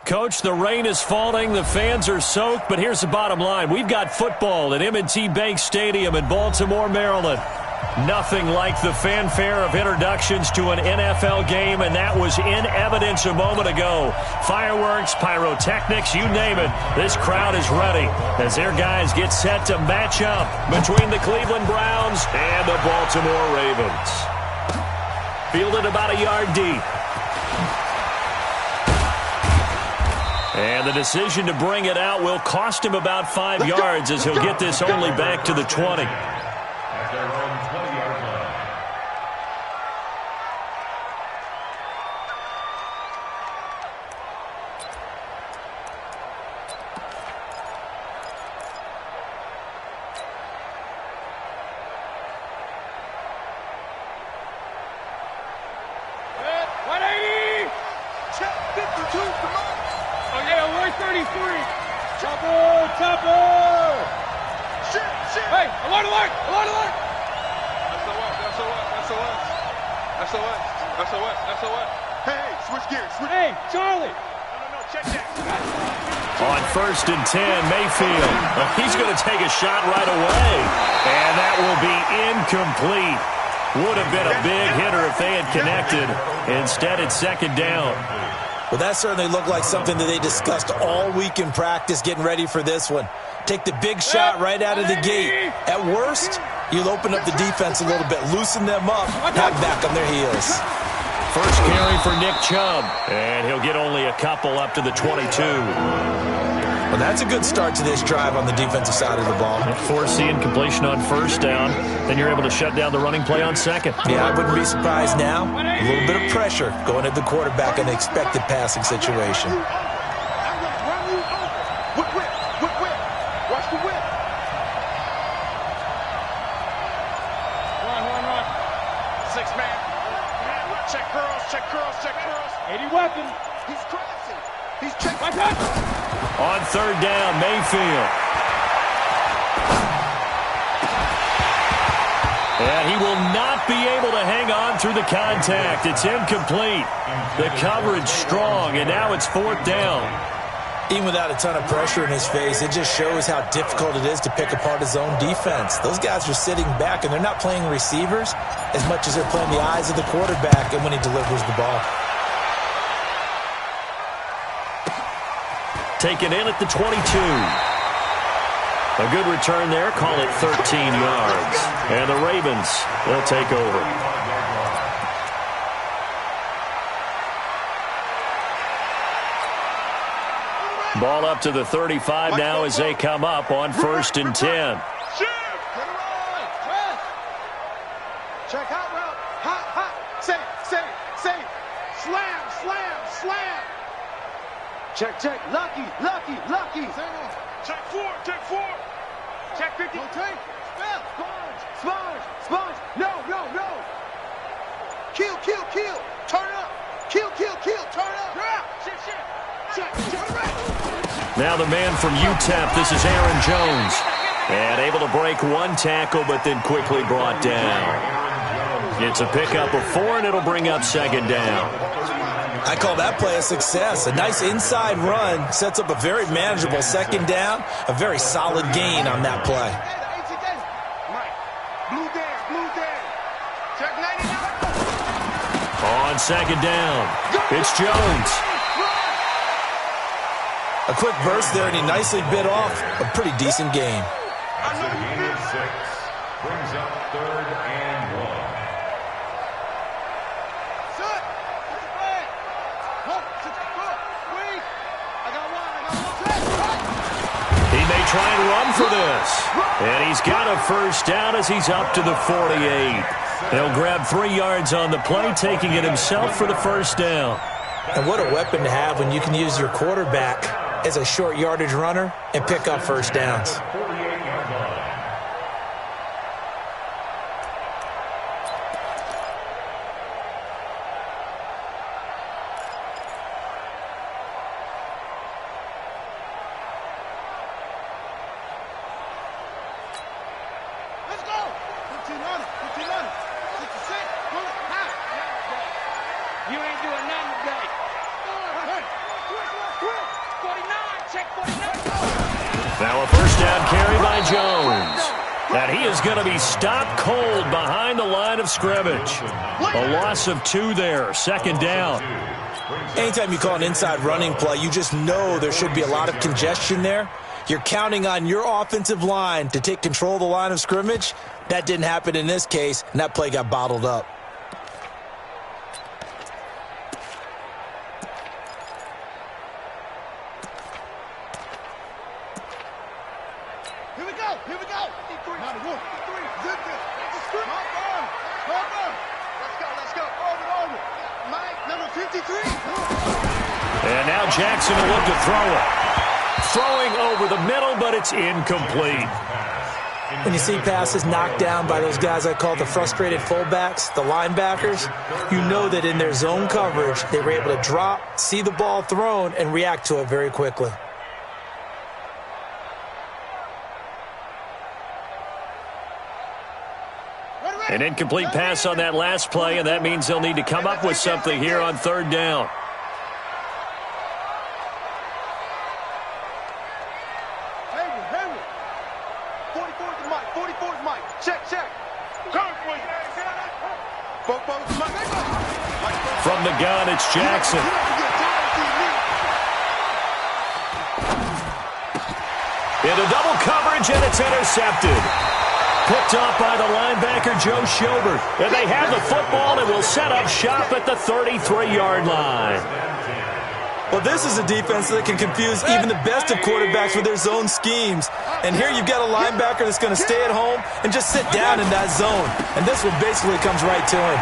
Coach, the rain is falling, the fans are soaked, but here's the bottom line. We've got football at M&T Bank Stadium in Baltimore, Maryland. Nothing like the fanfare of introductions to an NFL game, and that was in evidence a moment ago. Fireworks, pyrotechnics, you name it. This crowd is ready as their guys get set to match up between the Cleveland Browns and the Baltimore Ravens. Fielded about a yard deep. And the decision to bring it out will cost him about 5 yards as he'll get this only back to the 20. On 1st and 10, Mayfield. He's going to take a shot right away. And that will be incomplete. Would have been a big hitter if they had connected. Instead, it's 2nd down. Well, that certainly looked like something that they discussed all week in practice getting ready for this one. Take the big shot right out of the gate. At worst, you'll open up the defense a little bit, loosen them up, knock back on their heels. First carry for Nick Chubb, and he'll get only a couple up to the 22. Well, that's a good start to this drive on the defensive side of the ball. Forcing completion on 1st down, then you're able to shut down the running play on 2nd. Yeah, I wouldn't be surprised now. A little bit of pressure going at the quarterback in the expected passing situation. On 3rd down, Mayfield. And he will not be able to hang on through the contact. It's incomplete. The coverage strong, and now it's 4th down. Even without a ton of pressure in his face, it just shows how difficult it is to pick apart his own defense. Those guys are sitting back, and they're not playing receivers as much as they're playing the eyes of the quarterback and when he delivers the ball. Taken in at the 22. A good return there. Call it 13 yards. And the Ravens will take over. Ball up to the 35 now as they come up on 1st and 10. Check out route. Hot, hot. Save. Slam. Check. Lucky. Check 4. Check 50. No take. Sponge. No. Kill. Turn up. Kill. Turn up. Shit. Check. Now the man from UTEP, this is Aaron Jones. And able to break one tackle, but then quickly brought down. It's a pickup of 4, and it'll bring up 2nd down. I call that play a success. A nice inside run sets up a very manageable 2nd down. A very solid gain on that play. Blue Dan. Check 99. On 2nd down, it's Jones. A quick burst there, and he nicely bit off a pretty decent gain. Gain of 6 brings up 3rd and 1. He may try and run for this. And he's got a 1st down as he's up to the 48. He'll grab 3 yards on the play, taking it himself for the 1st down. And what a weapon to have when you can use your quarterback as a short yardage runner and pick up 1st downs. You ain't doing nothing today. Now a first down carry by Jones. And he is going to be stopped cold behind the line of scrimmage. A loss of 2 there, second down. Anytime you call an inside running play, you just know there should be a lot of congestion there. You're counting on your offensive line to take control of the line of scrimmage. That didn't happen in this case, and that play got bottled up. Here we go. 53. 93. Zip this. Come on. Let's go. Over. Mike, number 53. And now Jackson will look to throw it. Throwing over the middle, but it's incomplete. When you see passes knocked down by those guys I call the frustrated fullbacks, the linebackers, you know that in their zone coverage, they were able to drop, see the ball thrown, and react to it very quickly. An incomplete pass on that last play, and that means they'll need to come up with something here on third down. Hayward. 44's Mike. Check. From the gun, it's Jackson. Into double coverage, and it's intercepted. Picked off by the linebacker, Joe Schobert. And they have the football and will set up shop at the 33-yard line. Well, this is a defense that can confuse even the best of quarterbacks with their zone schemes. And here you've got a linebacker that's going to stay at home and just sit down in that zone. And this one basically comes right to him.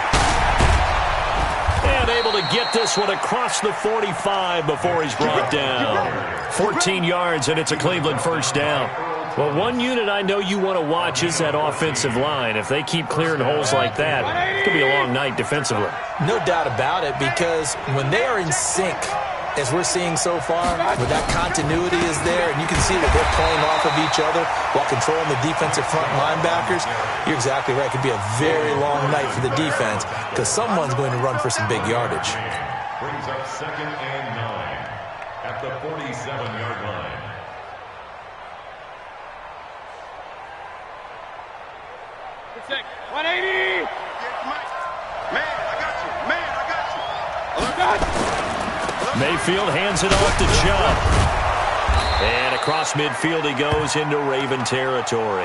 And able to get this one across the 45 before he's brought down. 14 yards, and it's a Cleveland first down. Well, one unit I know you want to watch is that offensive line. If they keep clearing holes like that, it could be a long night defensively. No doubt about it, because when they are in sync, as we're seeing so far, where that continuity is there, and you can see that they're playing off of each other while controlling the defensive front linebackers, you're exactly right. It could be a very long night for the defense because someone's going to run for some big yardage. Brings up 2nd and 9 at the 47-yard line. Check. 180. Man, I got you. Mayfield hands it off to Chubb. And across midfield he goes into Raven territory.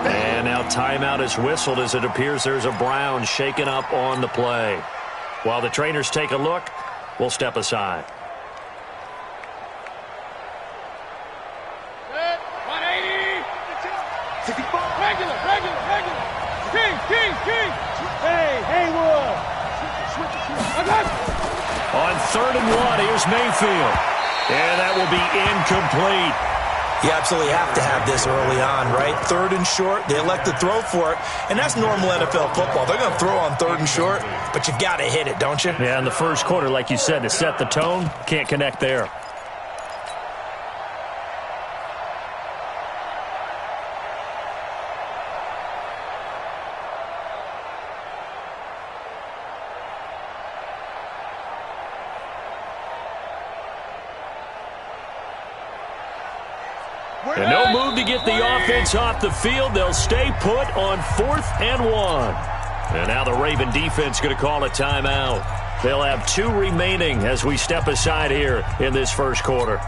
And now timeout is whistled as it appears there's a Brown shaken up on the play. While the trainers take a look, we'll step aside. 180. 64. Regular. King. Hey, Haywood. On 3rd and 1, here's Mayfield. And that will be incomplete. You absolutely have to have this early on, right? 3rd and short, they elect to throw for it, and that's normal NFL football. They're going to throw on 3rd and short, but you've got to hit it, don't you? Yeah, in the first quarter, like you said, to set the tone, can't connect there. And no move to get the offense off the field. They'll stay put on 4th and 1. And now the Raven defense going to call a timeout. They'll have 2 remaining as we step aside here in this first quarter.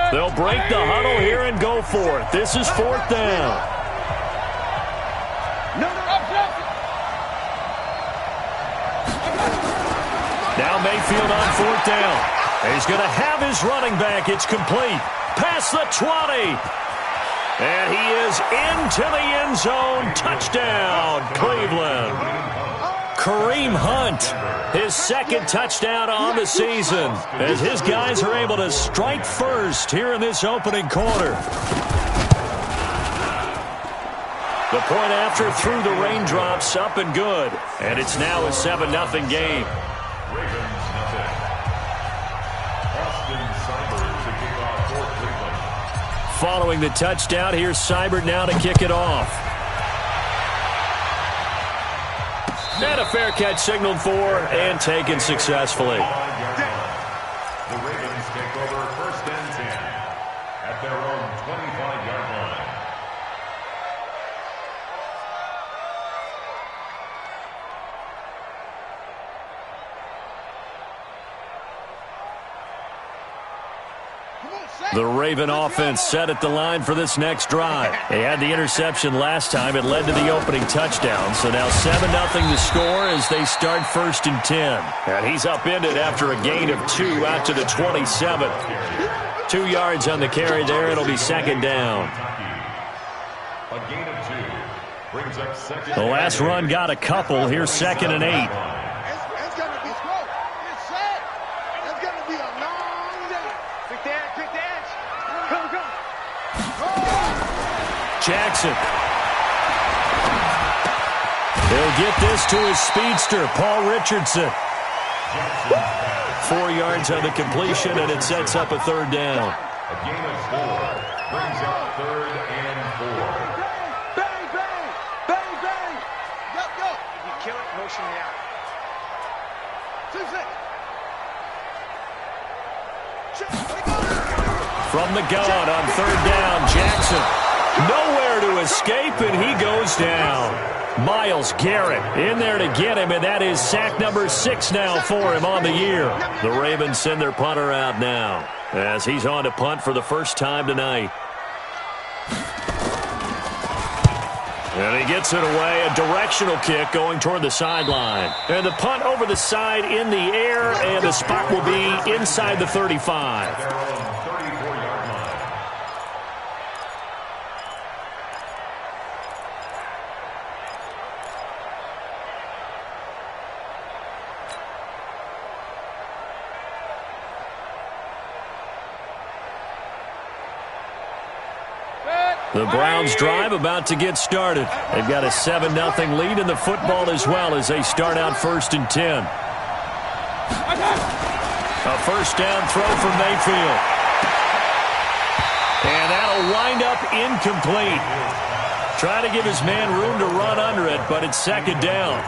They'll break the huddle here and go for it. This is 4th down. Now Mayfield on 4th down. He's going to have his running back. It's complete. Past the 20. And he is into the end zone. Touchdown, Cleveland. Kareem Hunt, his 2nd touchdown on the season, as his guys are able to strike first here in this opening quarter. The point after through the raindrops, up and good. And it's now a 7-0 game. Ravens nothing. Following the touchdown, here's Seibert now to kick it off. And a fair catch signaled for and taken successfully. The Ravens take over 1st and 10 at their own 25-yard line. The Raven offense set at the line for this next drive. They had the interception last time. It led to the opening touchdown. So now 7-0 the score as they start 1st and 10. And he's upended after a gain of 2 out to the 27. 2 yards on the carry there. It'll be 2nd down. A gain of 2 brings up 2nd. The last run got a couple. Here's 2nd and 8. It's going to be slow. It's set. It's going to be a long day. Quick dance, quick dance. Go, go. Jackson. He'll get this to his speedster, Paul Richardson. 4 yards on the completion, and it sets up a 3rd down. A gain of 4 brings up 3rd and 4. Bang, bang. Bang, bang. Go, go. If you kill it, motion me out. 2-6. From the gun on 3rd down, Jackson. Nowhere to escape, and he goes down. Myles Garrett in there to get him, and that is sack number 6 now for him on the year. The Ravens send their punter out now as he's on to punt for the first time tonight. And he gets it away, a directional kick going toward the sideline. And the punt over the side in the air, and the spot will be inside the 35. Their own 34-yard line. The Browns drive about to get started. They've got a 7-0 lead in the football as well as they start out 1st and 10. A 1st down throw from Mayfield. And that'll wind up incomplete. Try to give his man room to run under it, but it's 2nd down.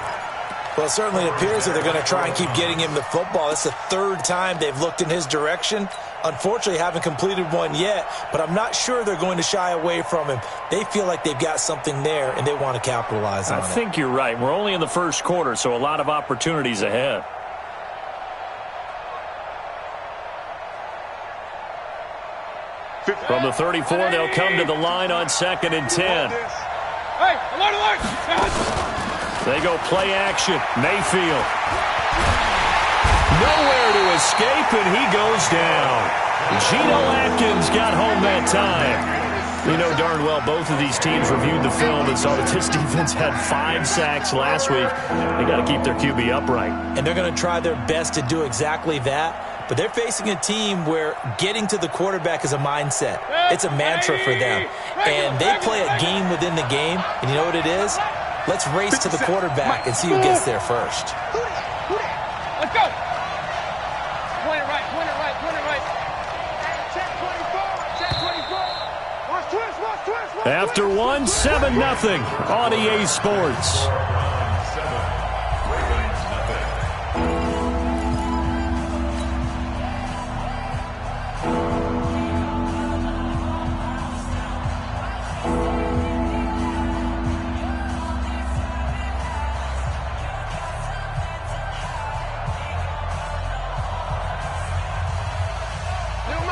Well, it certainly appears that they're going to try and keep getting him the football. It's the 3rd time they've looked in his direction. Unfortunately, haven't completed one yet, but I'm not sure they're going to shy away from him. They feel like they've got something there, and they want to capitalize on it. I think you're right. We're only in the 1st quarter, so a lot of opportunities ahead. From the 34, they'll come to the line on 2nd and 10. Hey, alert! They go play action. Mayfield. Nowhere to escape, and he goes down. Geno Atkins got home that time. We know darn well both of these teams reviewed the film and saw that this defense had 5 sacks last week. They got to keep their QB upright. And they're going to try their best to do exactly that. But they're facing a team where getting to the quarterback is a mindset. It's a mantra for them. And they play a game within the game. And you know what it is? Let's race to the quarterback and see who gets there first. Let's go. Point it right. Check 24. Watch twist. After 1, 7-0 on EA Sports.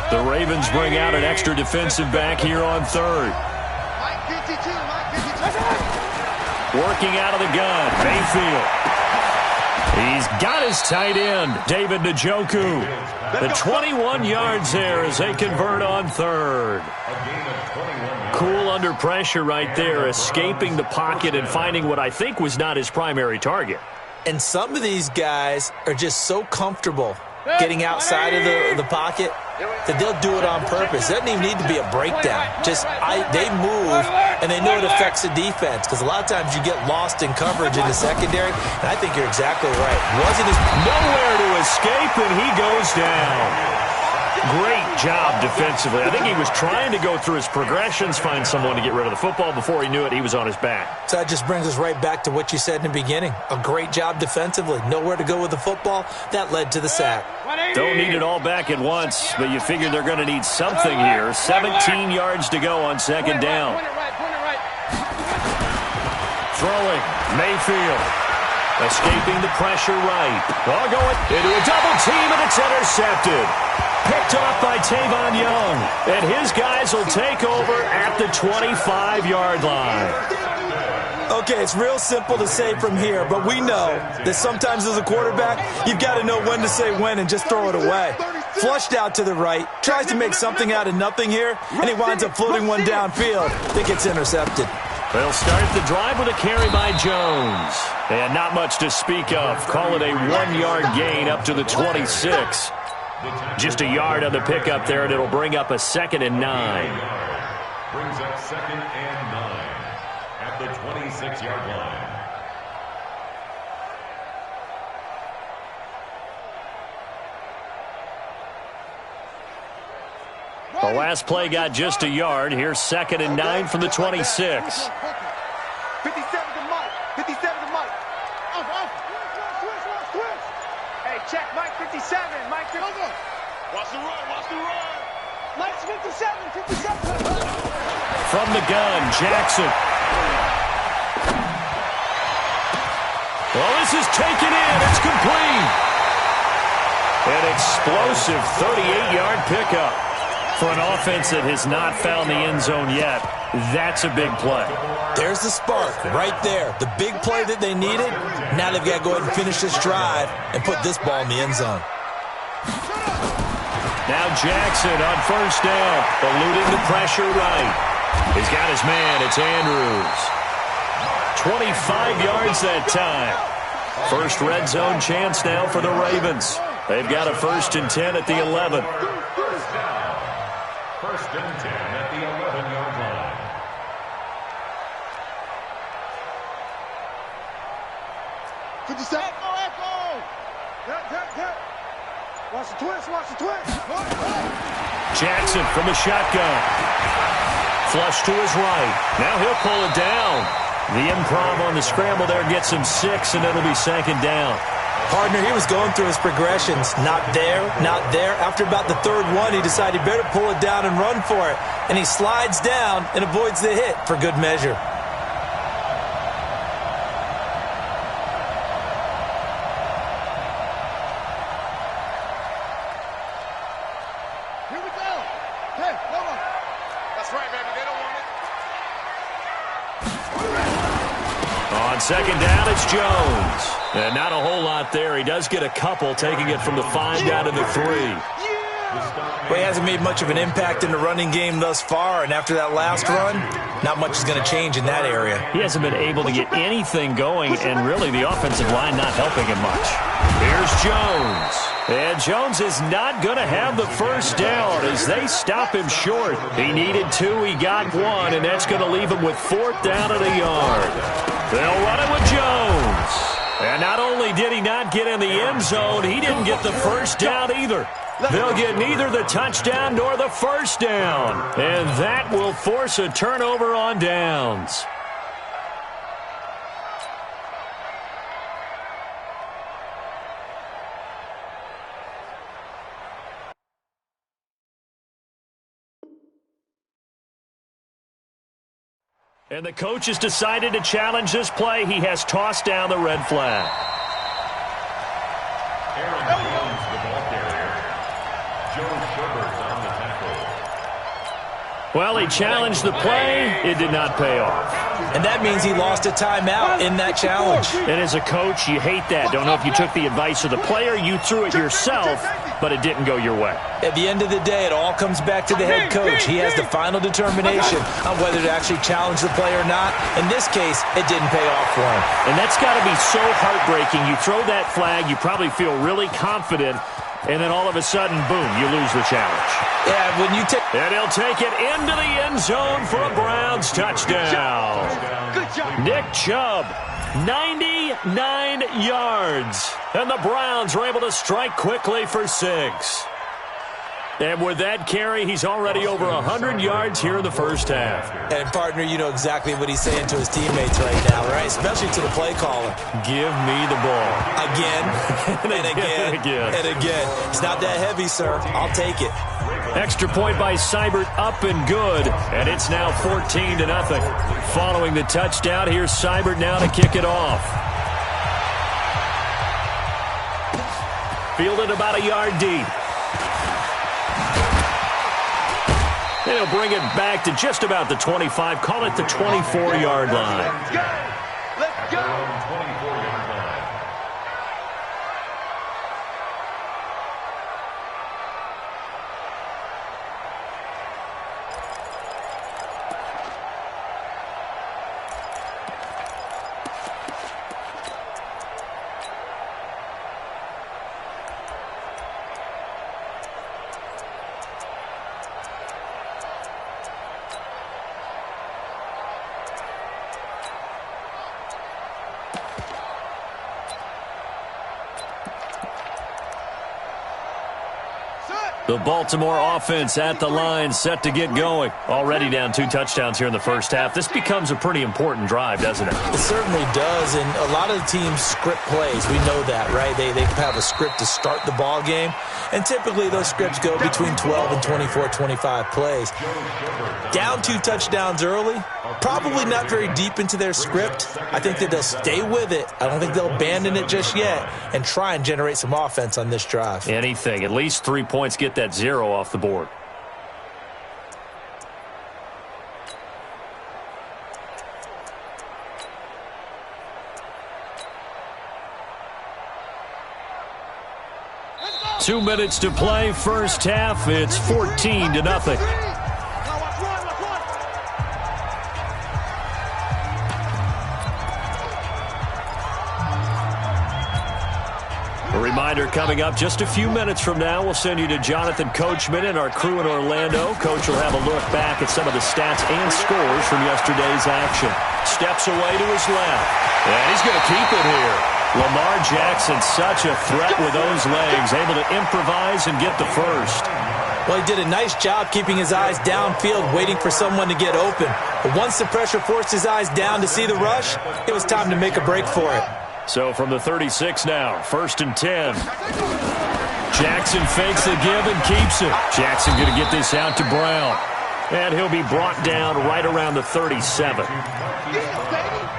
The Ravens bring out an extra defensive back here on 3rd. Mike 52. Working out of the gun, Mayfield. He's got his tight end, David Njoku. The 21 yards there as they convert on 3rd. Cool under pressure right there, escaping the pocket and finding what I think was not his primary target. And some of these guys are just so comfortable getting outside of the pocket that they'll do it on purpose. It doesn't even need to be a breakdown. They move, and they know it affects the defense because a lot of times you get lost in coverage in the secondary, and I think you're exactly right. Wasn't his nowhere to escape, and he goes down. Great job defensively. I think he was trying to go through his progressions, find someone to get rid of the football. Before he knew it, he was on his back. So that just brings us right back to what you said in the beginning. A great job defensively. Nowhere to go with the football. That led to the sack. Don't need it all back at once, but you figure they're going to need something here. 17 yards to go on second down. Throwing, Mayfield. Escaping the pressure right. Ball going into a double team, and it's intercepted. Picked off by Tavon Young. And his guys will take over at the 25-yard line. Okay, it's real simple to say from here, but we know that sometimes as a quarterback, you've got to know when to say when and just throw it away. Flushed out to the right, tries to make something out of nothing here, and he winds up floating one downfield that gets intercepted. They'll start the drive with a carry by Jones. And not much to speak of. Call it a 1-yard gain up to the 26. Just a yard on the pickup there, and it'll bring up a 2nd and 9. Brings up 2nd and 9 at the 26-yard line. The last play got just a yard. Here's 2nd and 9 from the 26. 57 to Mike. 57 to Mike. Switch. Hey, check Mike 57. Mike 57. Watch the run. Mike's 57. From the gun, Jackson. Well, this is taken in. It's complete. An explosive 38-yard pickup. For an offense that has not found the end zone yet, that's a big play. There's the spark right there. The big play that they needed. Now they've got to go ahead and finish this drive and put this ball in the end zone. Now Jackson on first down, eluding the pressure right. He's got his man. It's Andrews. 25 yards that time. First red zone chance now for the Ravens. They've got a 1st and 10 at the 11. First and 10 at the 11-yard line. Echo. Watch the twist. Jackson from the shotgun. Flush to his right. Now he'll pull it down. The improv on the scramble there gets him 6, and it'll be 2nd down. Partner, he was going through his progressions. Not there. After about the 3rd one, he decided he better pull it down and run for it. And he slides down and avoids the hit for good measure. Here we go. Hey, no more. That's right, baby. They don't want it. On 2nd down, it's Jones. And not a whole lot there. He does get a couple, taking it from the 5 down to the 3. Well, he hasn't made much of an impact in the running game thus far, and after that last run, not much is going to change in that area. He hasn't been able to get anything going, and really the offensive line not helping him much. Here's Jones. And Jones is not going to have the first down as they stop him short. He needed 2, he got 1, and that's going to leave him with 4th down and a yard. They'll run it with Jones. And not only did he not get in the end zone, he didn't get the first down either. They'll get neither the touchdown nor the first down. And that will force a turnover on downs. And the coach has decided to challenge this play. He has tossed down the red flag. Aaron Jones, the ball carrier. Joe Schubert on the tackle. Well, he challenged the play. It did not pay off. And that means he lost a timeout in that challenge. And as a coach, you hate that. Don't know if you took the advice of the player, you threw it yourself, but it didn't go your way. At the end of the day, it all comes back to the head coach. He has the final determination on whether to actually challenge the play or not. In this case, it didn't pay off for him. And that's got to be so heartbreaking. You throw that flag, you probably feel really confident, and then all of a sudden, boom, you lose the challenge. Yeah, when you take... And he'll take it into the end zone for a Browns touchdown. Good job. Nick Chubb, 99 yards. And the Browns are able to strike quickly for 6. And with that carry, he's already over 100 yards here in the first half. And, partner, you know exactly what he's saying to his teammates right now, right? Especially to the play caller. Give me the ball. Again, and again, and again. It's not that heavy, sir. I'll take it. Extra point by Seibert, up and good. And it's now 14-0. Following the touchdown, here's Seibert now to kick it off. Fielded about a yard deep. They'll bring it back to just about the 25. Call it the 24-yard line. Let's go. Let's go. 24-yard line. The Baltimore offense at the line, set to get going. Already down 2 touchdowns here in the first half. This becomes a pretty important drive, doesn't it? It certainly does, and a lot of the teams script plays. We know that, right? They have a script to start the ball game, and typically those scripts go between 12 and 24, 25 plays. Down 2 touchdowns early, probably not very deep into their script. I think that they'll stay with it. I don't think they'll abandon it just yet and try and generate some offense on this drive. Anything. At least 3 points, get that 0 off the board. Let's go. 2 minutes to play, first half. It's 14-0. Now watch one. A reminder coming up just a few minutes from now. We'll send you to Jonathan Coachman and our crew in Orlando. Coach will have a look back at some of the stats and scores from yesterday's action. Steps away to his left. And he's going to keep it here. Lamar Jackson, such a threat with those legs, able to improvise and get the first. Well, he did a nice job keeping his eyes downfield, waiting for someone to get open. But once the pressure forced his eyes down to see the rush, it was time to make a break for it. So from the 36 now, 1st and 10. Jackson fakes the give and keeps it. Jackson going to get this out to Brown. And he'll be brought down right around the 37.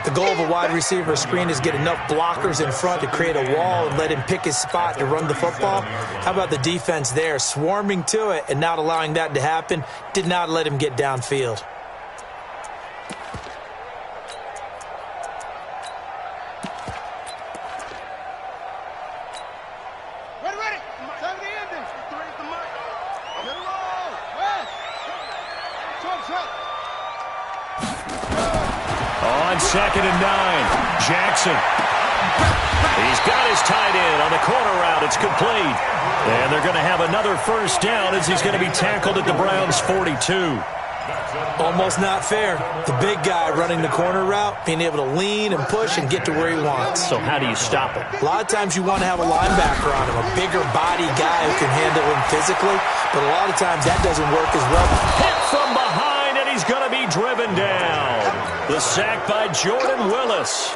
The goal of a wide receiver screen is get enough blockers in front to create a wall and let him pick his spot to run the football. How about the defense there, swarming to it and not allowing that to happen? Did not let him get downfield. Ready. Time to end this. Three at the mark. Get it roll. West. Short. On 2nd and 9, Jackson. He's got his tight end on the corner route. It's complete. And they're going to have another first down as he's going to be tackled at the Browns' 42. Almost not fair. The big guy running the corner route, being able to lean and push and get to where he wants. So how do you stop it? A lot of times you want to have a linebacker on him, a bigger body guy who can handle him physically, but a lot of times that doesn't work as well. Hit from behind, and he's going to be driven down. The sack by Jordan Willis.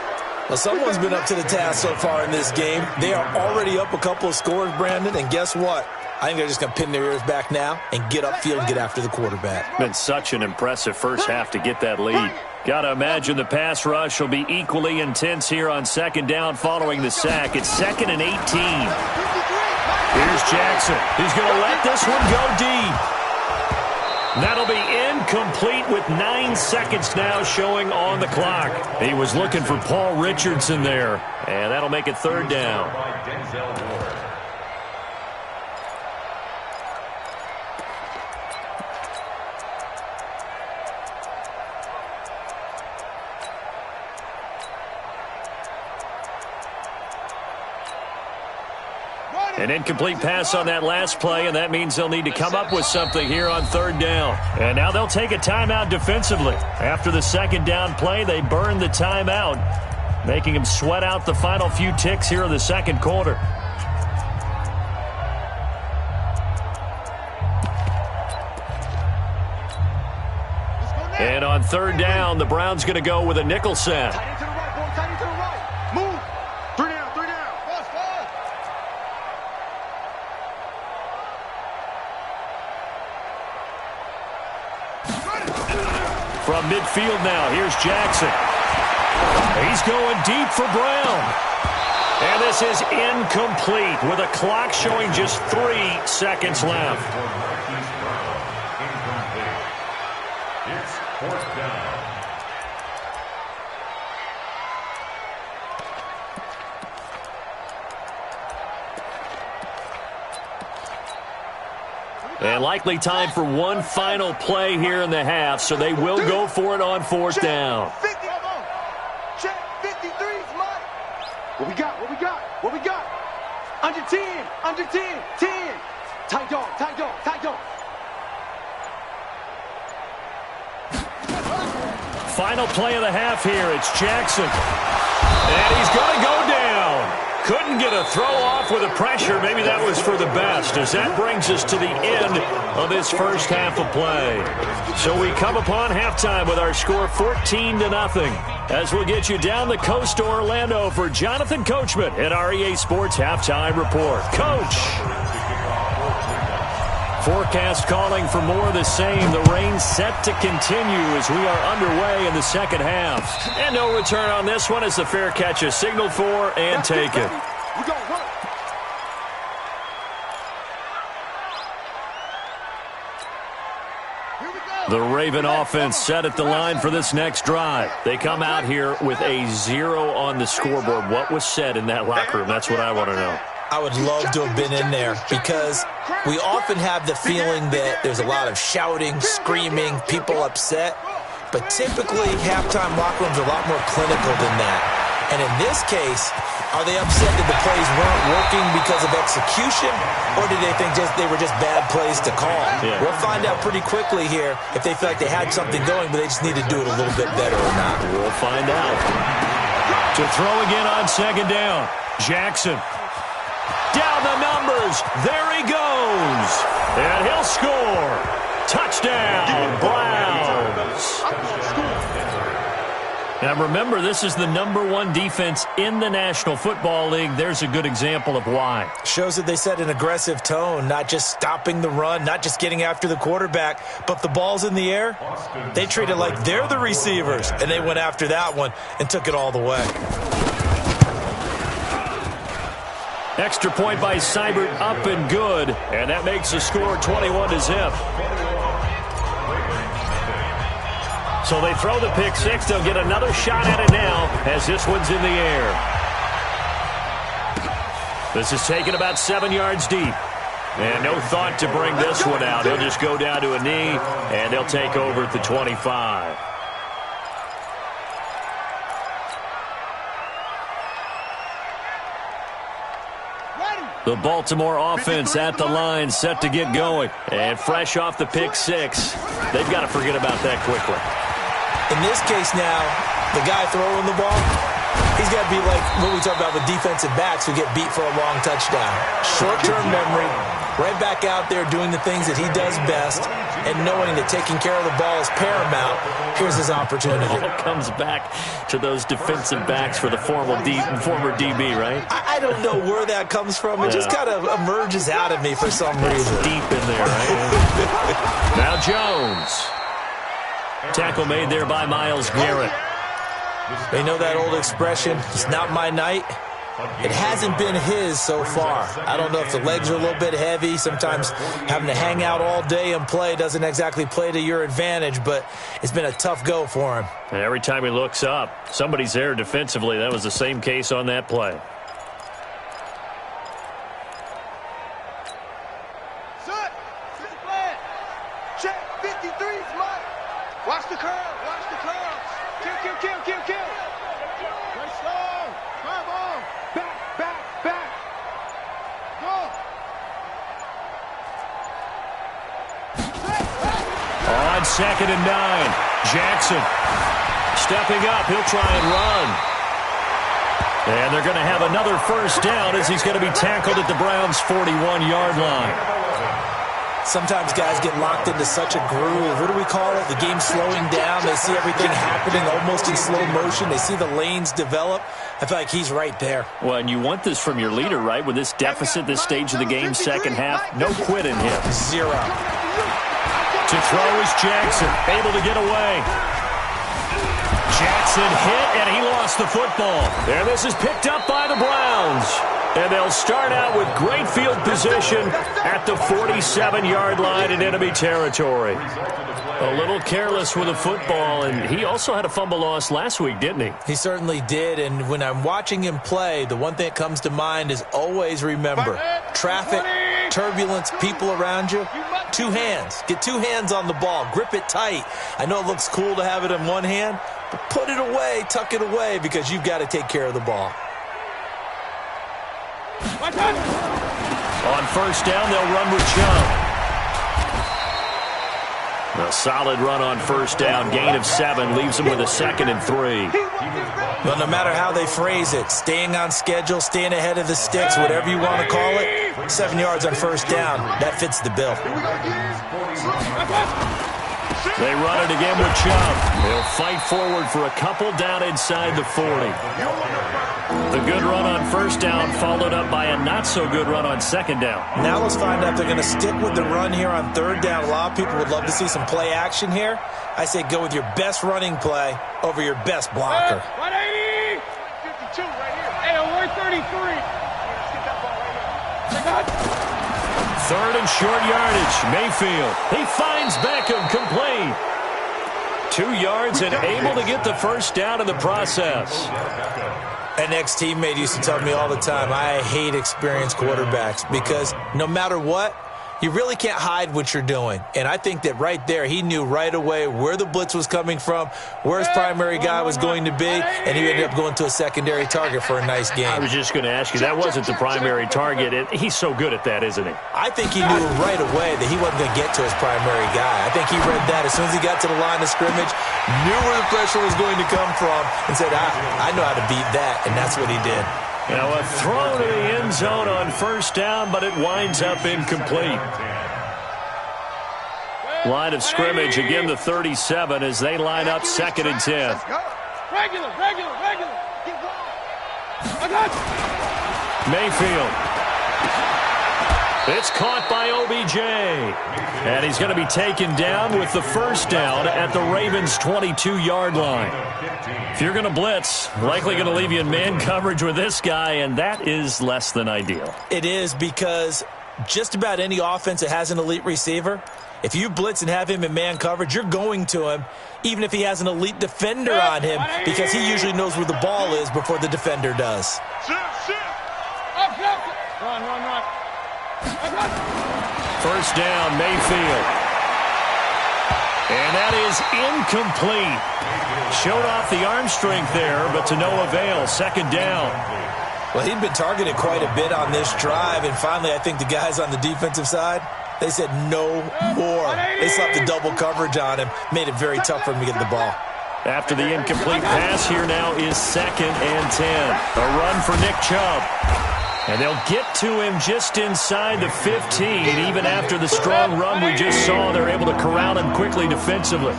Well, someone's been up to the task so far in this game. They are already up a couple of scores, Brandon, and guess what? I think they're just going to pin their ears back now and get upfield and get after the quarterback. Been such an impressive first half to get that lead. Got to imagine the pass rush will be equally intense here on 2nd down following the sack. It's 2nd and 18. Here's Jackson. He's going to let this one go deep. That'll be incomplete with 9 seconds now showing on the clock. He was looking for Paul Richardson there, and that'll make it 3rd down. An incomplete pass on that last play, and that means they'll need to come up with something here on 3rd down. And now they'll take a timeout defensively. After the 2nd down play, they burn the timeout, making them sweat out the final few ticks here in the 2nd quarter. And on third down, the Browns going to go with a nickel set. Tight end to the right, boy. Tight end to the right. Move. 3 down, 3 down. Fast, fast. From midfield now, here's Jackson. He's going deep for Brown. And this is incomplete with a clock showing just 3 seconds left. It's 4th down. And likely time for one final play here in the half, so they will go for it on 4th down. 50. Check 53's Mike. What we got? What we got? What we got? Under 10. Under 10. 10. Tight dog. Tight dog. Tight dog. Final play of the half here. It's Jackson. And he's going to go down. Couldn't get a throw off with the pressure. Maybe that was for the best, as that brings us to the end of this first half of play. So we come upon halftime with our score 14-0, as we'll get you down the coast to Orlando for Jonathan Coachman at our EA Sports Halftime Report. Coach! Forecast calling for more of the same. The rain set to continue as we are underway in the second half. And no return on this one as the fair catch is signaled for and taken. We go work. Here we go. The Raven offense set at the line for this next drive. They come out here with a 0 on the scoreboard. What was said in that locker room? That's what I want to know. I would love to have been in there because we often have the feeling that there's a lot of shouting, screaming, people upset. But typically, halftime locker rooms are a lot more clinical than that. And in this case, are they upset that the plays weren't working because of execution? Or did they think they were just bad plays to call? Yeah. We'll find out pretty quickly here if they feel like they had something going, but they just need to do it a little bit better or not. We'll find out. To throw again on second down. Jackson. Down the numbers. There he goes. And he'll score. Touchdown, Browns. Now remember, this is the #1 defense in the National Football League. There's a good example of why. Shows that they set an aggressive tone, not just stopping the run, not just getting after the quarterback, but the ball's in the air. They treat it like they're the receivers, and they went after that one and took it all the way. Extra point by Seibert, up and good. And that makes the score 21-0. So they throw the pick six. They'll get another shot at it now as this one's in the air. This is taken about 7 yards deep. And no thought to bring this one out. He'll just go down to a knee, and they'll take over at the 25. The Baltimore offense at the line, set to get going. And fresh off the pick six, they've got to forget about that quickly. In this case now, the guy throwing the ball, he's got to be like what we talk about with defensive backs who get beat for a long touchdown. Short-term memory, right back out there doing the things that he does best, and knowing that taking care of the ball is paramount. Here's his opportunity. It all comes back to those defensive backs for the former DB, right? I don't know where that comes from. It just kind of emerges out of me for some reason. Deep in there, right? Now Jones. Tackle made there by Myles Garrett. You know that old expression, it's not my night? It hasn't been his so far. I don't know if the legs are a little bit heavy. Sometimes having to hang out all day and play doesn't exactly play to your advantage, but it's been a tough go for him. And every time he looks up, somebody's there defensively. That was the same case on that play. Set. Set the plan. Check 53's Mike. Watch the curl. Watch the curls. Kill, kill, kill, kill, kill. Play slow. Come on. Back, back, back. Go. On 2nd and 9, Jackson stepping up. He'll try and run. And they're going to have another first down as he's going to be tackled at the Browns' 41-yard line. Sometimes guys get locked into such a groove. What do we call it? The game's slowing down. They see everything happening almost in slow motion. They see the lanes develop. I feel like he's right there. Well, and you want this from your leader, right? With this deficit, this stage of the game, second half, no quit in him. Zero. To throw is Jackson, able to get away. Jackson hit, and he lost the football. And this is picked up by the Browns. And they'll start out with great field position at the 47-yard line in enemy territory. A little careless with the football, and he also had a fumble loss last week, didn't he? He certainly did, and when I'm watching him play, the one thing that comes to mind is always remember, traffic, turbulence, people around you, two hands. Get two hands on the ball. Grip it tight. I know it looks cool to have it in one hand, but put it away, tuck it away, because you've got to take care of the ball. On first down, they'll run with Chubb. A solid run on first down. Gain of 7 leaves them with a 2nd and 3. Well, no matter how they phrase it, staying on schedule, staying ahead of the sticks, whatever you want to call it, 7 yards on first down, that fits the bill. They run it again with Chubb. They'll fight forward for a couple down inside the 40. The good run on first down followed up by a not-so-good run on second down. Now let's find out if they're going to stick with the run here on third down. A lot of people would love to see some play action here. I say go with your best running play over your best blocker. 180! 52 right here. Hey, we're 33. Let's get that ball right here. Third and short yardage. Mayfield. He finds Beckham complete. 2 yards and able to get the first down in the process. An ex-teammate used to tell me all the time, I hate experienced quarterbacks because no matter what, you really can't hide what you're doing. And I think that right there, he knew right away where the blitz was coming from, where his primary guy was going to be, and he ended up going to a secondary target for a nice game. I was just going to ask you, that wasn't the primary target. He's so good at that, isn't he? I think he knew right away that he wasn't going to get to his primary guy. I think he read that as soon as he got to the line of scrimmage, knew where the pressure was going to come from, and said, I know how to beat that, and that's what he did. Now a throw to the end zone on first down, but it winds up incomplete. Line of scrimmage, again the 37 as they line up 2nd and 10. Regular. Mayfield. It's caught by OBJ. And he's going to be taken down with the first down at the Ravens' 22-yard line. If you're going to blitz, likely going to leave you in man coverage with this guy, and that is less than ideal. It is because just about any offense that has an elite receiver, if you blitz and have him in man coverage, you're going to him, even if he has an elite defender on him, because he usually knows where the ball is before the defender does. Run. First down, Mayfield. And that is incomplete. Showed off the arm strength there, but to no avail. 2nd down. Well, he'd been targeted quite a bit on this drive, and finally I think the guys on the defensive side, they said no more. They slapped the double coverage on him, made it very tough for him to get the ball. After the incomplete pass, here now is 2nd and 10. A run for Nick Chubb. And they'll get to him just inside the 15. Even after the strong run we just saw, they're able to corral him quickly defensively.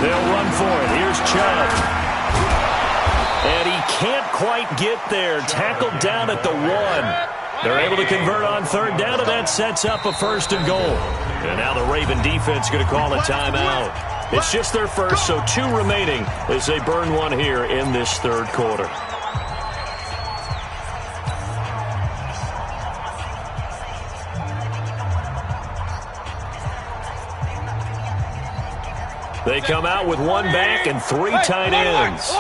They'll run for it. Here's Chubb. And he can't quite get there. Tackled down at the 1. They're able to convert on third down, and that sets up a 1st and goal. And now the Raven defense going to call a timeout. It's just their first, so 2 remaining as they burn one here in this third quarter. They come out with 1 back and 3 tight ends.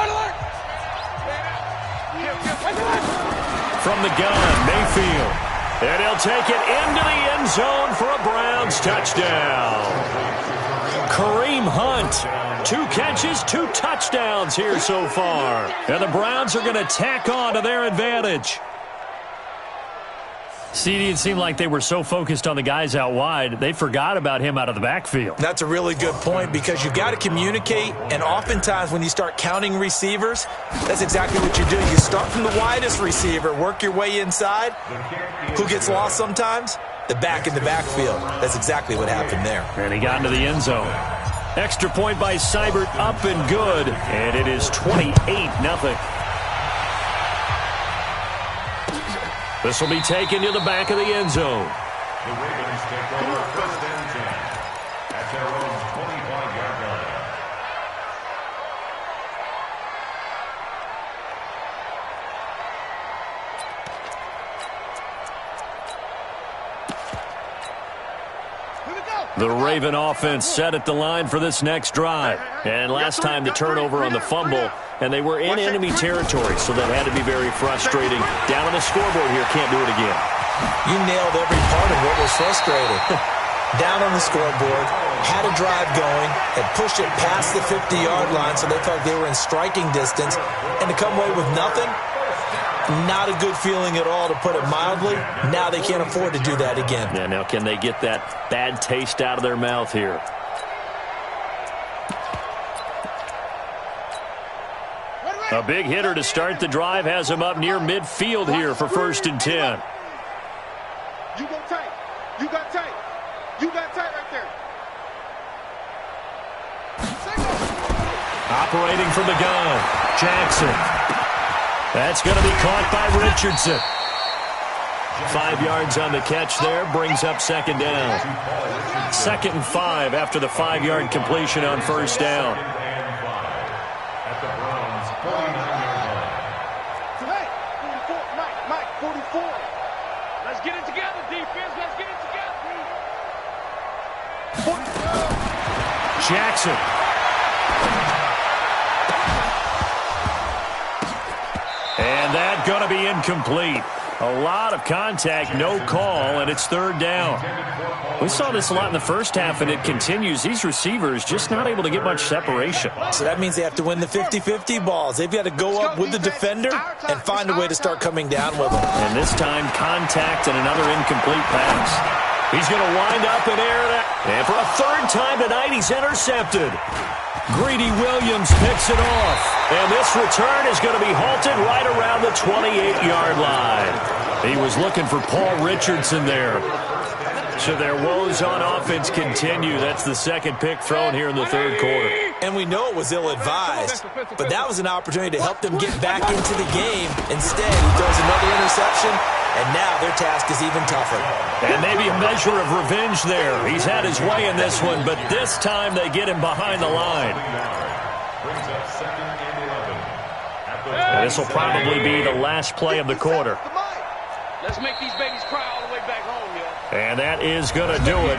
From the gun, Mayfield. And he'll take it into the end zone for a Browns touchdown. Kareem Hunt, 2 catches, 2 touchdowns here so far. And the Browns are going to tack on to their advantage. CD, it seemed like they were so focused on the guys out wide, they forgot about him out of the backfield. That's a really good point because you've got to communicate, and oftentimes when you start counting receivers, that's exactly what you do. You start from the widest receiver, work your way inside. Who gets lost sometimes? The back in the backfield. That's exactly what happened there. And he got into the end zone. Extra point by Seibert, up and good, and it is 28-0. This will be taken to the back of the end zone. The Ravens take over first and 10 at their own 25-yard line. The Raven offense set at the line for this next drive. And last time the turnover on the fumble, and they were in enemy territory, so that had to be very frustrating. Down on the scoreboard here, can't do it again. You nailed every part of what was frustrating. Down on the scoreboard, had a drive going, had pushed it past the 50-yard line so they felt they were in striking distance, and to come away with nothing, not a good feeling at all, to put it mildly. Now they can't afford to do that again. Yeah, now can they get that bad taste out of their mouth here? A big hitter to start the drive has him up near midfield here for first and 10. You go tight. You got tight. You got tight right there. Operating from the gun, Jackson. That's going to be caught by Richardson. 5 yards on the catch there, brings up second down. 2nd and 5 after the 5-yard completion on first down. At the Browns' 49-yard line. Tonight, 44. Mike, 44. Let's get it together, defense. Let's get it together. Jackson. And that going to be incomplete. A lot of contact, no call, and it's third down. We saw this a lot in the first half, and it continues. These receivers just not able to get much separation. So that means they have to win the 50-50 balls. They've got to go up with the defender and find a way to start coming down with them. And this time, contact and another incomplete pass. He's going to wind up and air it out. And for a third time tonight, he's intercepted. Greedy Williams picks it off. And this return is going to be halted right around the 28-yard line. He was looking for Paul Richardson there. So their woes on offense continue. That's the second pick thrown here in the third quarter. And we know it was ill-advised, but that was an opportunity to help them get back into the game. Instead, he throws another interception, and now their task is even tougher. And maybe a measure of revenge there. He's had his way in this one, but this time they get him behind the line. Brings up 2nd and 11. And this will probably be the last play of the quarter. Let's make these babies cry all the way back home, yo. And that is going to do it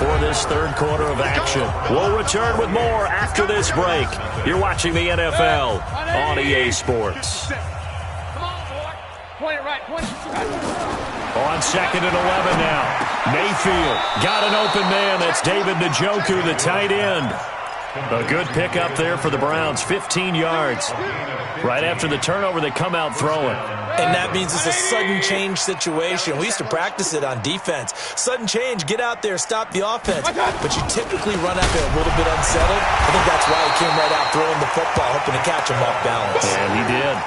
for this third quarter of action. We'll return with more after this break. You're watching the NFL on EA Sports. Come on, boy. Point it right. Point it right. On 2nd and 11 now. Mayfield got an open man. That's David Njoku, the tight end. A good pickup there for the Browns, 15 yards. Right after the turnover, they come out throwing. And that means it's a sudden change situation. We used to practice it on defense. Sudden change, get out there, stop the offense. But you typically run out there a little bit unsettled. I think that's why he came right out throwing the football, hoping to catch him off balance. And he did.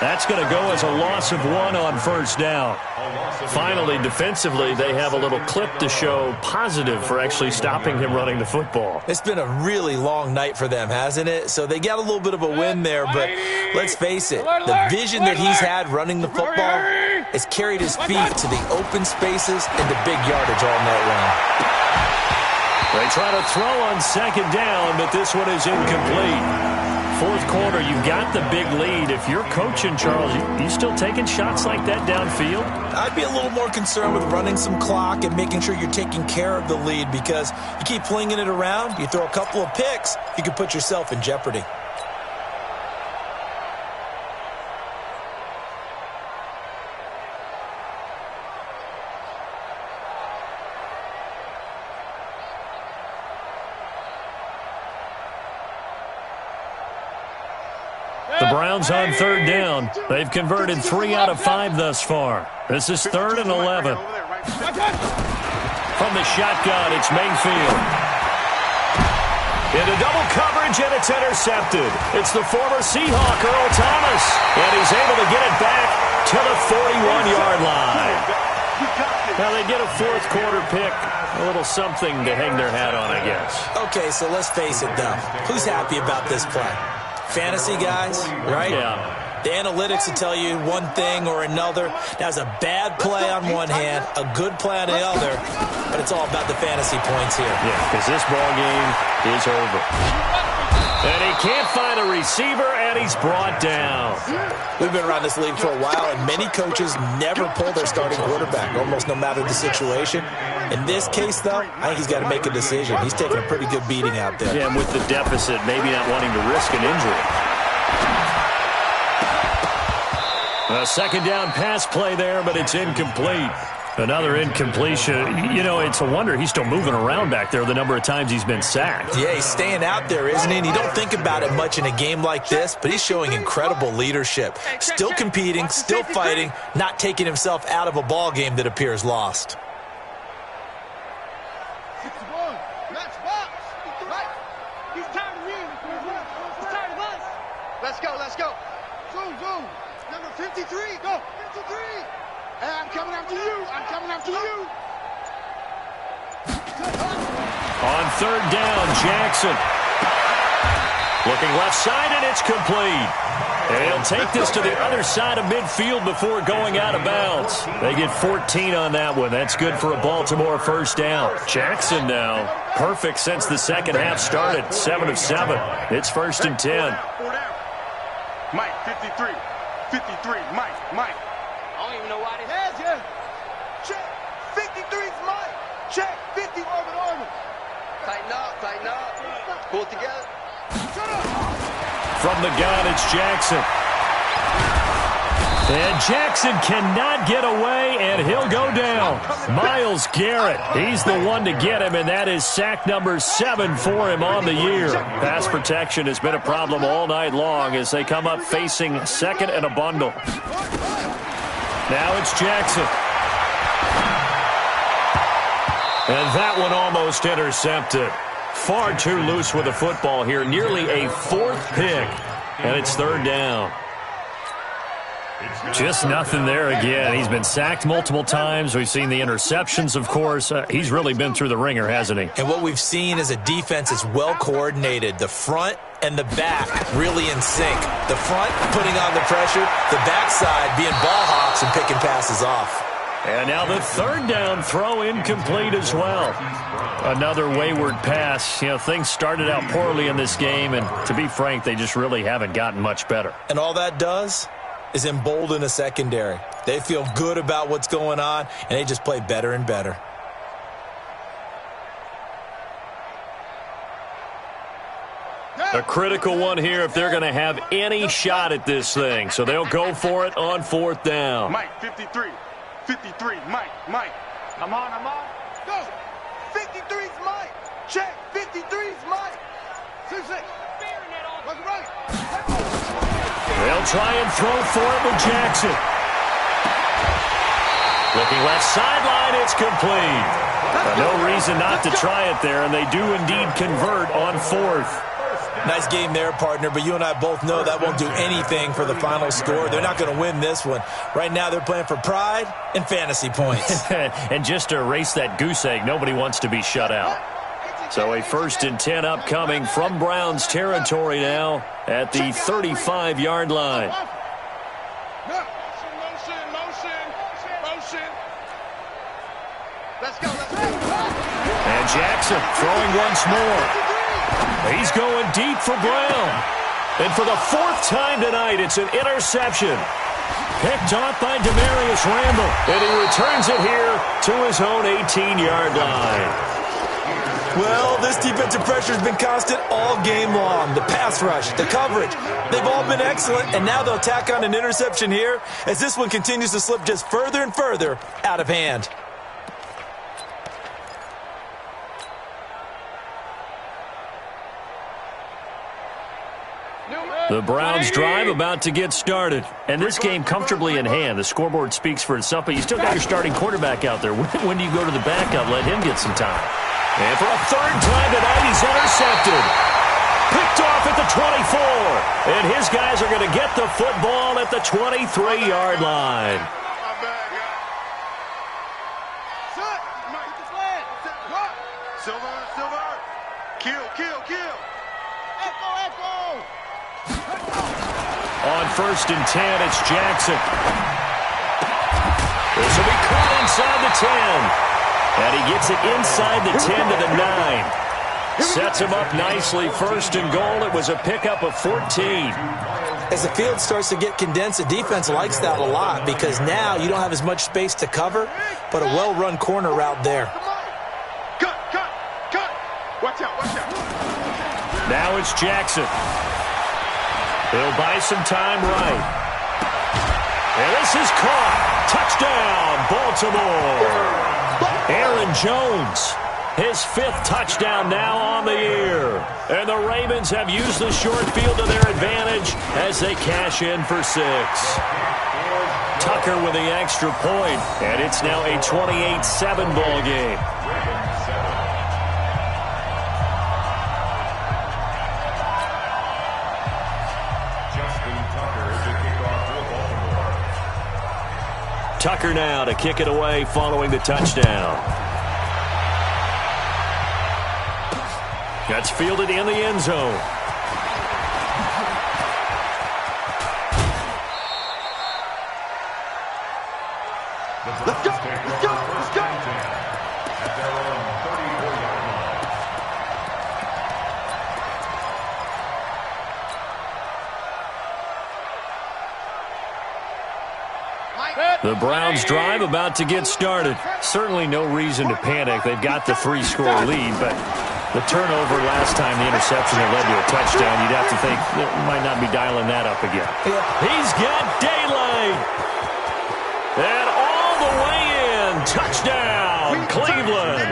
That's going to go as a loss of 1 on first down. Finally, defensively, they have a little clip to show positive for actually stopping him running the football. It's been a really long night for them, hasn't it? So they got a little bit of a win there, but let's face it, the vision that he's had running the football has carried his feet to the open spaces and the big yardage all night long. They try to throw on second down, but this one is incomplete. Fourth quarter, you've got the big lead. If you're coaching, Charles, you still taking shots like that downfield? I'd be a little more concerned with running some clock and making sure you're taking care of the lead, because you keep flinging it around, you throw a couple of picks, you can put yourself in jeopardy. The Browns on third down. They've converted 3 out of 5 thus far. This is 3rd and 11. From the shotgun, it's Mayfield. Into double coverage, and it's intercepted. It's the former Seahawk, Earl Thomas. And he's able to get it back to the 41-yard line. Now, they get a fourth quarter pick. A little something to hang their hat on, I guess. Okay, so let's face it, though. Who's happy about this play? Fantasy guys, right? Yeah. The analytics will tell you one thing or another. That's a bad play on one hand, a good play on the other, but it's all about the fantasy points here. Yeah, because this ball game is over. And he can't find a receiver, and he's brought down. We've been around this league for a while, and many coaches never pull their starting quarterback, almost no matter the situation. In this case, though, I think he's got to make a decision. He's taking a pretty good beating out there. Yeah, and with the deficit, maybe not wanting to risk an injury. A second down pass play there, but it's incomplete. Another incompletion. You know, it's a wonder he's still moving around back there the number of times he's been sacked. Yeah, he's staying out there, isn't he? And you don't think about it much in a game like this, but he's showing incredible leadership. Still competing, still fighting, not taking himself out of a ball game that appears lost. Let's go. Zoom. Number 53, go. 53. Hey, I'm coming after you. On third down, Jackson. Looking left side, and it's complete. And he'll take this to the other side of midfield before going out of bounds. They get 14 on that one. That's good for a Baltimore first down. Jackson now, perfect since the second half started. 7 of 7. It's 1st and 10. Mike, 53. 53, Mike. I don't even know why they had you. Check. 53's Mike. Check. 50. Armin. Tighten up. Pull it together. Shut up. From the gun, it's Jackson. And Jackson cannot get away, and he'll go down. Myles Garrett, he's the one to get him, and that is sack number 7 for him on the year. Pass protection has been a problem all night long as they come up facing second and a bundle. Now it's Jackson. And that one almost intercepted. Far too loose with the football here. Nearly a 4th pick, and it's 3rd down. Just nothing there again. He's been sacked multiple times. We've seen the interceptions, of course. He's really been through the ringer, hasn't he? And what we've seen is a defense that's well coordinated. The front and the back really in sync. The front putting on the pressure, the backside being ball hawks and picking passes off. And now the 3rd down throw incomplete as well. Another wayward pass. You know, things started out poorly in this game, and to be frank, they just really haven't gotten much better. And all that does is embolden a secondary. They feel good about what's going on, and they just play better and better. A critical one here if they're going to have any shot at this thing. So they'll go for it on 4th down. Mike, 53. 53, Mike. I'm on. Go. 53's Mike. Check. 53's Mike. 6-6. Look right. They'll try and throw for it with Jackson. Looking left sideline, it's complete. No reason not to try it there, and they do indeed convert on 4th. Nice game there, partner, but you and I both know that won't do anything for the final score. They're not going to win this one. Right now they're playing for pride and fantasy points. And just to erase that goose egg, nobody wants to be shut out. So a 1st and 10 upcoming from Browns territory now at the 35-yard line. Motion. Let's go. And Jackson throwing once more. He's going deep for Brown. And for the 4th time tonight, it's an interception. Picked off by Demarius Randall. And he returns it here to his own 18-yard line. Well, this defensive pressure has been constant all game long. The pass rush, the coverage, they've all been excellent, and now they'll tack on an interception here as this one continues to slip just further and further out of hand. New The Browns drive about to get started. And this game comfortably in hand. The scoreboard speaks for itself, but you still got your starting quarterback out there. When do you go to the backup? Let him get some time. And for a third time tonight, he's intercepted. Picked off at the 24. And his guys are going to get the football at the 23-yard line. Silver. Kill. Echo. On 1st and 10, it's Jackson. This will be caught inside the 10. And he gets it inside the 10 to the 9. Sets him up nicely. 1st and goal. It was a pickup of 14. As the field starts to get condensed, the defense likes that a lot because now you don't have as much space to cover, but a well-run corner route there. Cut. Watch out. Now it's Jackson. He'll buy some time right. And this is caught. Touchdown, Baltimore. Aaron Jones, his 5th touchdown now on the year. And the Ravens have used the short field to their advantage as they cash in for 6. Tucker with the extra point, and it's now a 28-7 ball game. Tucker now to kick it away following the touchdown. That's fielded in the end zone. Let's go. At their own 34-yard line. The Browns drive about to get started. Certainly no reason to panic. They've got the 3-score lead, but the turnover last time, the interception that led to a touchdown, you'd have to think they might not be dialing that up again. He's got daylight. And all the way in. Touchdown, Cleveland.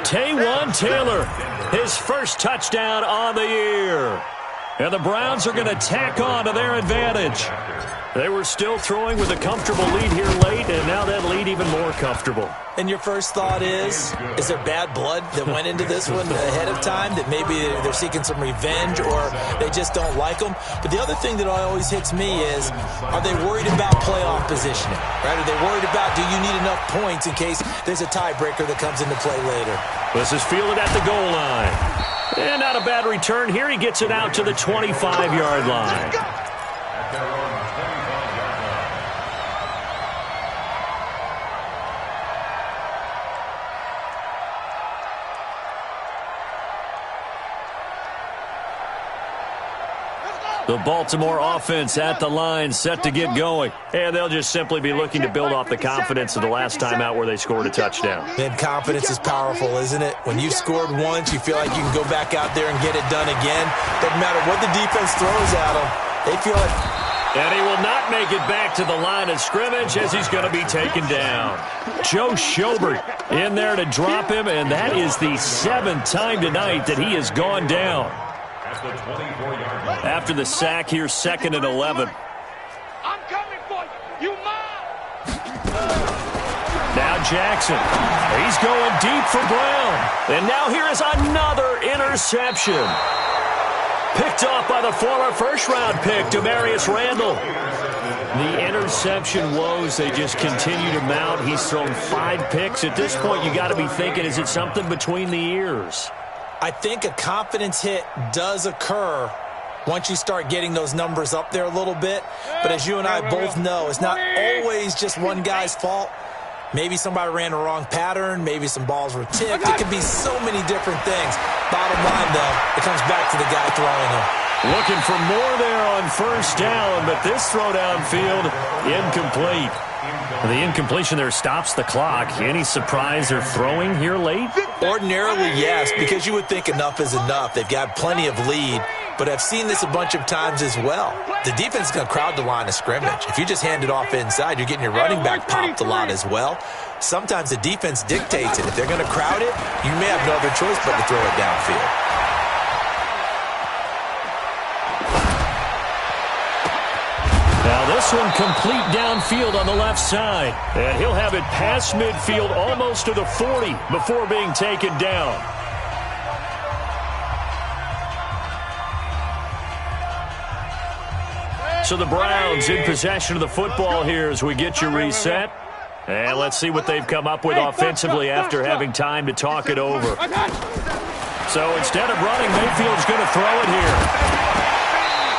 Taywan Taylor, his 1st touchdown on the year. And the Browns are going to tack on to their advantage. They were still throwing with a comfortable lead here late, and now that lead even more comfortable. And your first thought is there bad blood that went into this one ahead of time, that maybe they're seeking some revenge or they just don't like them? But the other thing that always hits me is, are they worried about playoff positioning? Right? Are they worried about, do you need enough points in case there's a tiebreaker that comes into play later? This is fielded at the goal line. And not a bad return here. He gets it out to the 25-yard line. At their own 25-yard line. The Baltimore offense at the line, set to get going. And they'll just simply be looking to build off the confidence of the last time out where they scored a touchdown. Man, confidence is powerful, isn't it? When you've scored once, you feel like you can go back out there and get it done again. Doesn't matter what the defense throws at them. They feel it. And he will not make it back to the line of scrimmage as he's going to be taken down. Joe Schobert in there to drop him, and that is the 7th time tonight that he has gone down. At the 24-yard line. After the sack here, 2nd and 11. I'm coming for you. You mine. Now Jackson. He's going deep for Brown. And now here is another interception. Picked off by the former first-round pick, Demarius Randall. The interception woes, they just continue to mount. He's thrown 5 picks. At this point, you got to be thinking, is it something between the ears? I think a confidence hit does occur once you start getting those numbers up there a little bit. But as you and I both know, it's not always just one guy's fault. Maybe somebody ran a wrong pattern. Maybe some balls were tipped. It could be so many different things. Bottom line, though, it comes back to the guy throwing them. Looking for more there on 1st down, but this throw downfield, incomplete. The incompletion there stops the clock. Any surprise they're throwing here late? Ordinarily, yes, because you would think enough is enough. They've got plenty of lead, but I've seen this a bunch of times as well. The defense is going to crowd the line of scrimmage. If you just hand it off inside, you're getting your running back popped a lot as well. Sometimes the defense dictates it. If they're going to crowd it, you may have no other choice but to throw it downfield. this one complete downfield on the left side. And he'll have it past midfield almost to the 40 before being taken down. So the Browns in possession of the football here as we get you reset. And let's see what they've come up with offensively after having time to talk it over. So instead of running, Mayfield's going to throw it here.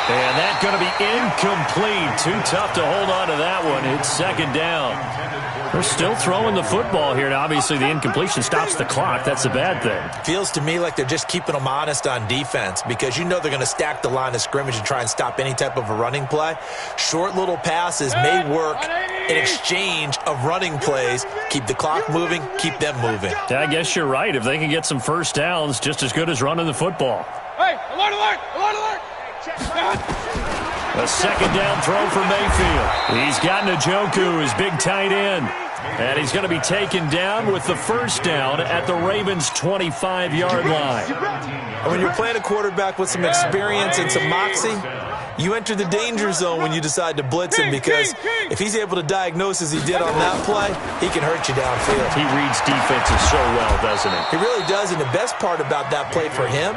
And that's going to be incomplete. Too tough to hold on to that one. It's second down. They're still throwing the football here. Now, obviously, the incompletion stops the clock. That's a bad thing. Feels to me like they're just keeping them honest on defense because you know they're going to stack the line of scrimmage and try and stop any type of a running play. Short little passes may work in exchange of running plays. Keep the clock moving, keep them moving. Yeah, I guess you're right. If they can get some first downs, just as good as running the football. Hey, alert, alert, alert, alert. A second down throw for Mayfield. He's got Njoku, his big tight end. And he's going to be taken down with the first down at the Ravens' 25-yard line. And when you're playing a quarterback with some experience and some moxie, you enter the danger zone when you decide to blitz him because if he's able to diagnose as he did on that play, he can hurt you downfield. He reads defenses so well, doesn't he? He really does, and the best part about that play for him,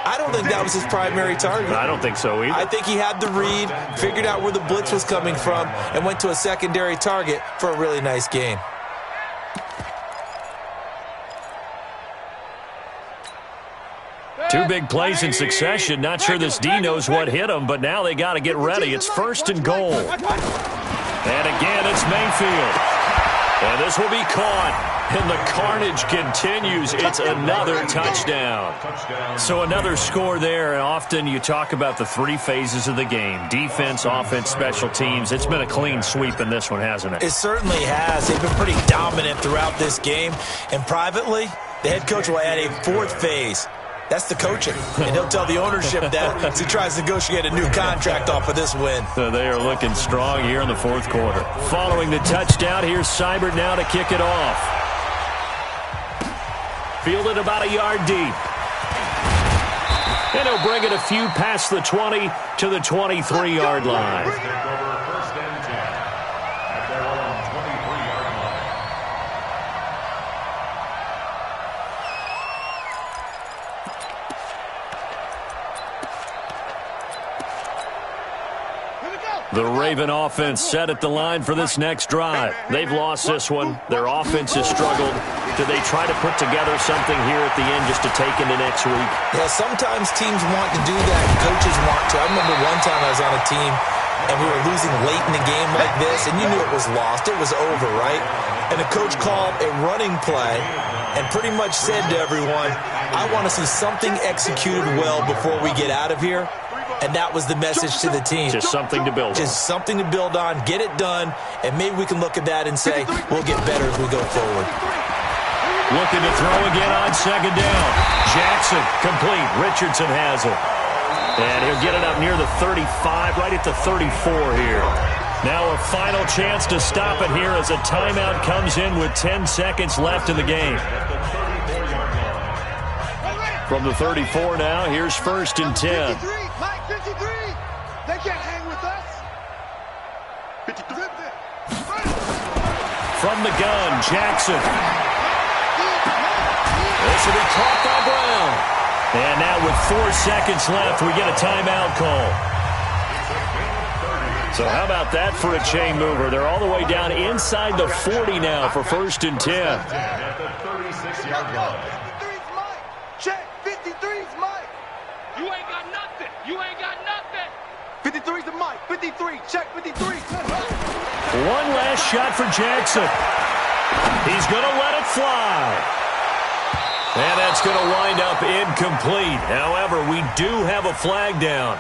I don't think that was his primary target. I don't think so either. I think he had the read, figured out where the blitz was coming from, and went to a secondary target for a really nice gain. Two big plays in succession. Not sure this D knows what hit him, but now they got to get ready. It's first and goal. And again, it's Mayfield. And this will be caught. And the carnage continues. It's another touchdown. So another score there. And often you talk about the three phases of the game. Defense, offense, special teams. It's been a clean sweep in this one, hasn't it? It certainly has. They've been pretty dominant throughout this game. And privately, the head coach will add a fourth phase. That's the coaching. And he'll tell the ownership that as he tries to negotiate a new contract off of this win. So they are looking strong here in the fourth quarter. Following the touchdown, here's Seibert now to kick it off. Fielded about a yard deep. And he'll bring it a few past the 20 to the 23-yard line. The Raven offense set at the line for this next drive. They've lost this one. Their offense has struggled. Do they try to put together something here at the end just to take into next week? Yeah, sometimes teams want to do that. Coaches want to. I remember one time I was on a team and we were losing late in the game like this, and you knew it was lost. It was over, right? And the coach called a running play and pretty much said to everyone, I want to see something executed well before we get out of here. And that was the message to the team. Just something to build on. Just something to build on, get it done, and maybe we can look at that and say, we'll get better as we go forward. Looking to throw again on second down. Jackson, complete. Richardson has it. And he'll get it up near the 35, right at the 34 here. Now a final chance to stop it here as a timeout comes in with 10 seconds left in the game. From the 34 now, here's first and 10. 53, Mike, 53. They can't hang with us. 53. From the gun, Jackson. This will be caught by Brown. And now with 4 seconds left, we get a timeout call. So how about that for a chain mover? They're all the way down inside the 40 now for first and 10. At the 36-yard line. 53's Mike. Check. 53's Mike. You ain't got nothing. You ain't got nothing. 53's the Mike. 53. Check 53. One last shot for Jackson. He's going to let it fly. And that's going to wind up incomplete. However, we do have a flag down.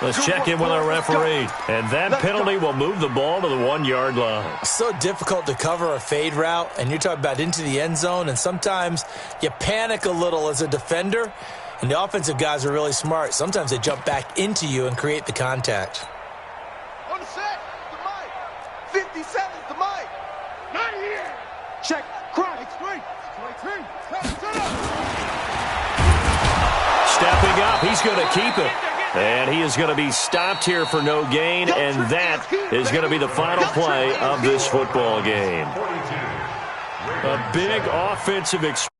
Let's check in with our referee. And that penalty will move the ball to the 1-yard line. So difficult to cover a fade route, and you're talking about into the end zone, and sometimes you panic a little as a defender, and the offensive guys are really smart. Sometimes they jump back into you and create the contact. On the set. The Mike. 57's the Mike. Not here. Check. Chronic. 23. Stepping up, he's going to keep it. And he is going to be stopped here for no gain, and that is going to be the final play of this football game. A big offensive experience.